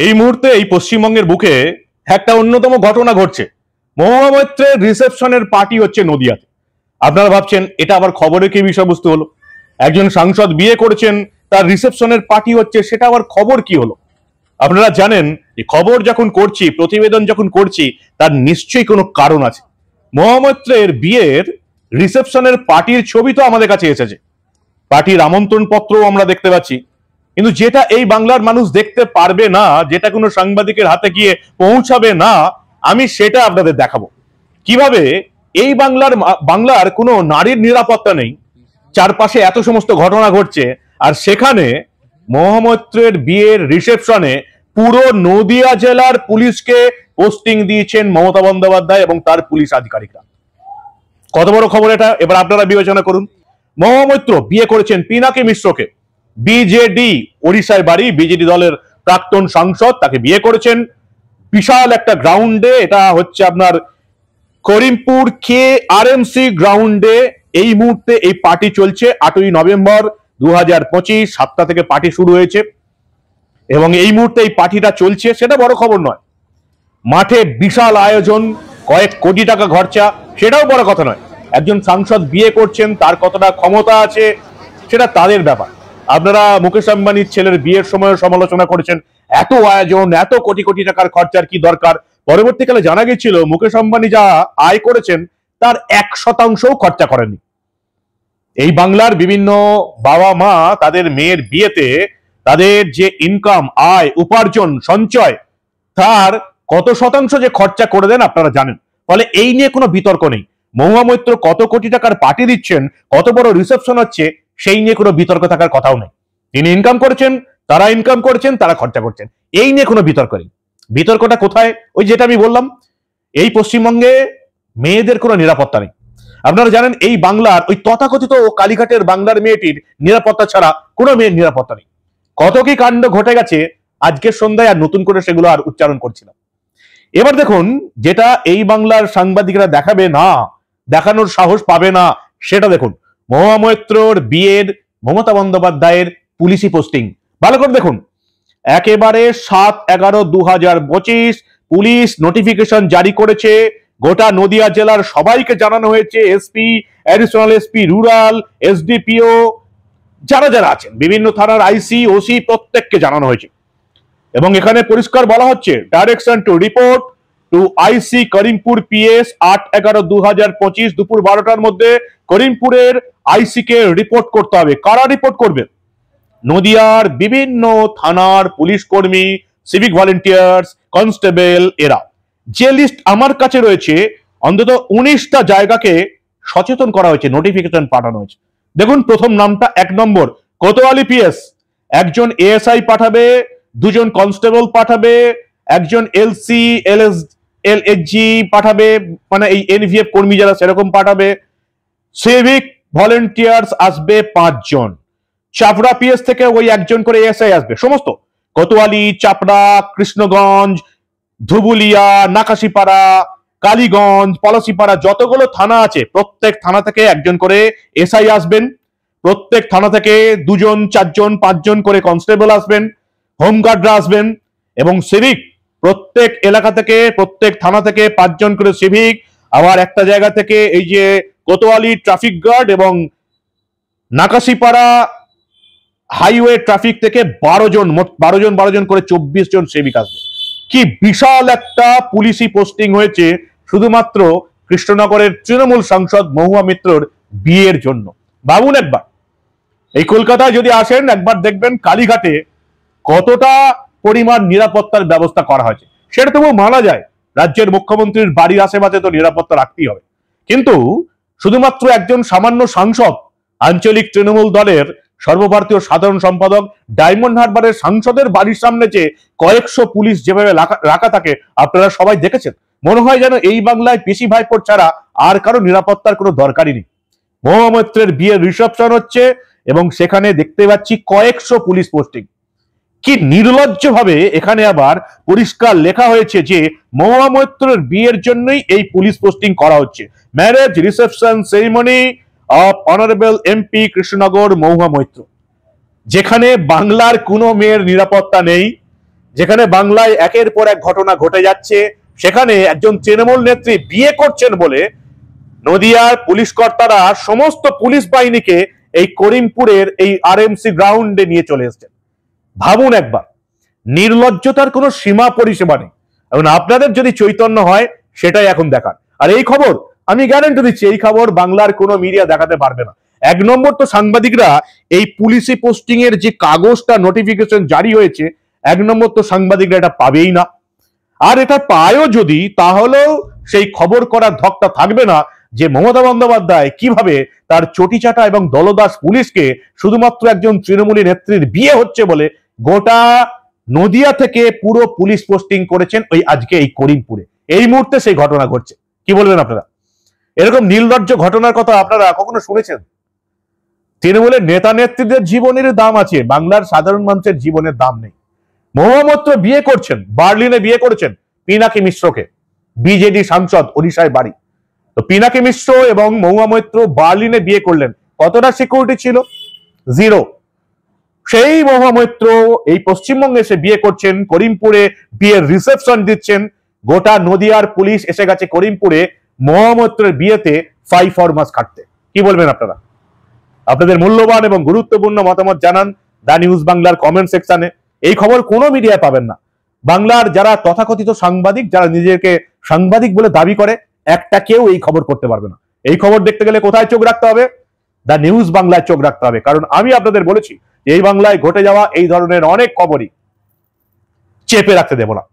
এই মুহূর্তে এই পশ্চিমবঙ্গের বুকে একটা অন্যতম ঘটনা ঘটছে। মহুয়া মৈত্রের রিসেপশনের পার্টি হচ্ছে নদিয়াতে। আপনারা ভাবছেন এটা আবার খবরের কি বিষয়বস্তু হলো? একজন সাংসদ বিয়ে করেছেন, তার রিসেপশনের পার্টি হচ্ছে, সেটা আবার খবর কি হলো? আপনারা জানেন যে খবর যখন করছি, প্রতিবেদন যখন করছি, তার নিশ্চয়ই কোনো কারণ আছে। মহুয়া মৈত্রের বিয়ের রিসেপশনের পার্টির ছবি তো আমাদের কাছে এসেছে, পার্টির আমন্ত্রণ পত্রও আমরা দেখতে পাচ্ছি, কিন্তু যেটা এই বাংলার মানুষ দেখতে পারবে না, যেটা কোনো সাংবাদিকের হাতে গিয়ে পৌঁছাবে না, আমি সেটা আপনাদের দেখাবো। কিভাবে এই বাংলার কোনো নারীর নিরাপত্তা নেই, চারপাশে এত সমস্ত ঘটনা ঘটছে, আর সেখানে মহুয়া মৈত্রের বিয়ের রিসেপশনে পুরো নদিয়া জেলার পুলিশকে পোস্টিং দিয়েছেন মমতা বন্দ্যোপাধ্যায় এবং তার পুলিশ আধিকারিকরা। কত বড় খবর এটা, এবার আপনারা বিবেচনা করুন। মহুয়া মৈত্র বিয়ে করেছেন পিনাকি মিশ্রকে, বিজেডি, ওড়িশায় বাড়ি, বিজেডি দলের প্রাক্তন সাংসদ, তাকে বিয়ে করেছেন বিশাল একটা গ্রাউন্ডে। এটা হচ্ছে আপনার করিমপুর KRMC গ্রাউন্ডে। এই মুহূর্তে এই পার্টি চলছে। 8ই নভেম্বর 2025 7টা থেকে পার্টি শুরু হয়েছে এবং এই মুহূর্তে এই পার্টিটা চলছে, সেটা বড় খবর নয়। মাঠে বিশাল আয়োজন, কয়েক কোটি টাকা খরচা, সেটাও বড় কথা নয়। একজন সাংসদ বিয়ে করছেন, তার কতটা ক্ষমতা আছে সেটা তাদের ব্যাপার। আপনারা মুকেশ আম্বানির ছেলের বিয়ের সময় সমালোচনা করেছেন, এত আয়োজন, এত কোটি কোটি টাকার খরচার কি দরকার? পরবর্তীকালে জানা গেছিল মুকেশ আম্বানি যা আয় করেছেন তার 1% খরচা করেননি। এই বাংলার বিভিন্ন বাবা মা তাদের মেয়ের বিয়েতে তাদের যে ইনকাম, আয়, উপার্জন, সঞ্চয়, তার কত শতাংশ যে খরচা করে দেন আপনারা জানেন। ফলে এই নিয়ে কোনো বিতর্ক নেই। মহুয়া মৈত্র কত কোটি টাকার পার্টি দিচ্ছেন, কত বড় রিসেপশন হচ্ছে, সেই নিয়ে কোনো বিতর্ক থাকার কথাও নেই। তিনি ইনকাম করেছেন, তারা ইনকাম করেছেন, তারা খরচা করছেন, এই নিয়ে কোনো বিতর্ক নেই। বিতর্কটা কোথায়? ওই যেটা আমি বললাম, এই পশ্চিমবঙ্গে মেয়েদের কোনো নিরাপত্তা নেই। আপনারা জানেন এই বাংলার ওই তথাকথিত কালীঘাটের বাংলার মেয়েটির নিরাপত্তা ছাড়া কোনো মেয়ের নিরাপত্তা নেই। কত কি কাণ্ড ঘটে গেছে আজকের সন্ধ্যায়, আর নতুন করে সেগুলো আর উচ্চারণ করছিলাম। এবার দেখুন, যেটা এই বাংলার সাংবাদিকরা দেখাবে না, দেখানোর সাহস পাবে না, সেটা দেখুন। মহুয়া মৈত্রর বিয়ের মমতা বন্দ্যোপাধ্যায়ের পুলিশি পোস্টিং ভালো করে দেখুন। একেবারে 7/11/2025 পুলিশ নোটিফিকেশন জারি করেছে। গোটা নদিয়া জেলার সবাইকে জানানো হয়েছে, SP, additional SP rural, SDPO, যারা যারা আছেন, বিভিন্ন থানার IC, OC, প্রত্যেককে জানানো হয়েছে। এবং এখানে পরিষ্কার বলা হচ্ছে, direction to report to IC Karimpur PS 8/11/2025 দুপুর 12টার মধ্যে করিমপুরের IC কে রিপোর্ট করতে হবে। কারা রিপোর্ট করবে? নদিয়ার বিভিন্ন থানার পুলিশ কর্মী, সিভিক ভলেন্টিয়ার্স, কনস্টেবল, এরা। যে লিস্ট আমার কাছে রয়েছে, অন্তত 19টা জায়গাকে সচেতন করা হয়েছে, নোটিফিকেশন পাঠানো হয়েছে। দেখুন, প্রথম নামটা 1 নম্বর কোতোয়ালি PS, একজন ASI পাঠাবে, 2 জন কনস্টেবল পাঠাবে, একজন LC LSG পাঠাবে, মানে এই NVF কর্মী যারা সেরকম পাঠাবে। সিভিক ভলেন্টিয়ার্স আসবে 5 জন। চাপড়া PS থেকে ওই একজন করে ASI আসবে। সমস্ত কোতোয়ালি, চাপড়া, কৃষ্ণগঞ্জ, ধুবুলিয়া, নাকাশিপাড়া, কালীগঞ্জ, পলাশিপাড়া, যতগুলো থানা আছে প্রত্যেক থানা থেকে একজন করে SI আসবেন। প্রত্যেক থানা থেকে 2 জন, 4 জন, 5 জন করে কনস্টেবল আসবেন, হোমগার্ডরা আসবেন, এবং সিভিক প্রত্যেক এলাকা থেকে, প্রত্যেক থানা থেকে 5 জন করে সিভিক। আবার একটা জায়গা থেকে এই যে কোতোয়ালি ট্রাফিক গার্ড এবং নাকাশিপাড়া হাইওয়ে ট্রাফিক থেকে 12 জন, মোট 12 জন করে 24 জন সিভিক আসবে। কি বিশাল একটা পুলিশি পোস্টিং হয়েছে শুধুমাত্র কৃষ্ণনগরের তৃণমূল সাংসদ মহুয়া মৈত্রর বিয়ের জন্য। ভাবুন একবার, এই কলকাতায় যদি আসেন, একবার দেখবেন কালীঘাটে কতটা পরিমাণ নিরাপত্তার ব্যবস্থা করা হয়েছে। সেটা তবু মানা যায়, রাজ্যের মুখ্যমন্ত্রীর বাড়ির আশেপাশে তো নিরাপত্তা রাখতেই হবে। কিন্তু শুধুমাত্র একজন সামান্য সাংসদ, আঞ্চলিক তৃণমূল দলের সর্বভারতীয় সাধারণ সম্পাদক, ডায়মন্ড হারবারের সাংসদের বাড়ির সামনে যে কয়েকশো পুলিশ যেভাবে রাখা থাকে আপনারা সবাই দেখেছেন। মনে হয় যেন এই বাংলায় পিসি ভাইপোর ছাড়া আর কারো নিরাপত্তার কোনো দরকারই নেই। মহুয়া মৈত্রের বিয়ের রিসেপশন হচ্ছে এবং সেখানে দেখতে পাচ্ছি কয়েকশো পুলিশ পোস্টিং। কি নির্লজ্জ ভাবে এখানে আবার পরিষ্কার লেখা হয়েছে যে মহুয়া মৈত্রের বিয়ের জন্যই এই পুলিশ পোস্টিং করা হচ্ছে। Marriage reception ceremony of honourable MP Krishnanagar Mahua Moitra. যেখানে বাংলার কোনো মেয়ের নিরাপত্তা নেই, যেখানে বাংলায় একের পর এক ঘটনা ঘটে যাচ্ছে, সেখানে একজন তৃণমূল নেত্রী বিয়ে করছেন বলে নদিয়ার পুলিশ কর্তারা সমস্ত পুলিশ বাহিনীকে এই করিমপুরের এই আরএমসি গ্রাউন্ডে নিয়ে চলে এসেছেন। ভাবুন একবার, নির্লজ্জতার কোনো সীমা পরিসীমা নেই। এখন আপনাদের যদি চৈতন্য হয় সেটাই এখন দেখান। আর এই খবর আমি গ্যারান্টি দিচ্ছি, এই খবর বাংলার কোনো মিডিয়া দেখাতে পারবে না। এক নম্বর তো সাংবাদিকরা এই পুলিশি পোস্টিং এর যে কাগজটা নোটিফিকেশন জারি হয়েছে, এক নম্বর তো সাংবাদিকরা এটা পাবেই না। আর এটা পায়ও যদি, তাহলেও সেই খবর করার ধকটা থাকবে না যে মমতা বন্দ্যোপাধ্যায় কিভাবে তার চটিচাটা এবং দলদাস পুলিশকে শুধুমাত্র একজন তৃণমূলী নেত্রীর বিয়ে হচ্ছে বলে গোটা নদিয়া থেকে পুরো পুলিশ পোস্টিং করেছেন ওই আজকে এই করিমপুরে। এই মুহূর্তে সেই ঘটনা ঘটছে। কি বলবেন আপনারা? এরকম নির্লজ্জ ঘটনার কথা আপনারা কখনো শুনেছেন? তৃণমূলের নেতা নেত্রীদের জীবনের দাম আছে, বাংলার সাধারণ মানুষের জীবনের দাম নেই। মহুয়া মৈত্র বিয়ে করছেন, বার্লিনে বিয়ে করেছেন পিনাকি মিশ্রকে, বিজেডি সাংসদ, ওড়িশায় বাড়ি। তো পিনাকি মিশ্র এবং মহুয়া মৈত্র বার্লিনে বিয়ে করলেন, কতটা সিকিউরিটি ছিল? জিরো। সেই মহুয়া মৈত্র এই পশ্চিমবঙ্গে এসে বিয়ে করছেন, করিমপুরে বিয়ের রিসেপশন দিচ্ছেন। গোটা নদিয়ার পুলিশ এসে গেছে করিমপুরে মহুয়া মৈত্রের বিয়েতে 5 ফরমাস খাটতে। কি বলবেন আপনারা? আপনাদের মূল্যবান এবং গুরুত্বপূর্ণ মতামত জানান দা নিউজ বাংলার কমেন্ট সেকশনে। এই খবর কোনো মিডিয়ায় পাবেন না। বাংলার যারা তথাকথিত সাংবাদিক, যারা নিজেকে সাংবাদিক বলে দাবি করে, একটা কেউ এই খবর করতে পারবে না। এই খবর দেখতে গেলে কোথায় চোখ রাখতে হবে? দা নিউজ বাংলায় চোখ রাখতে হবে। কারণ আমি আপনাদের বলেছি, এই বাংলায় ঘটে যাওয়া এই ধরনের অনেক খবরই চেপে রাখতে দেব না।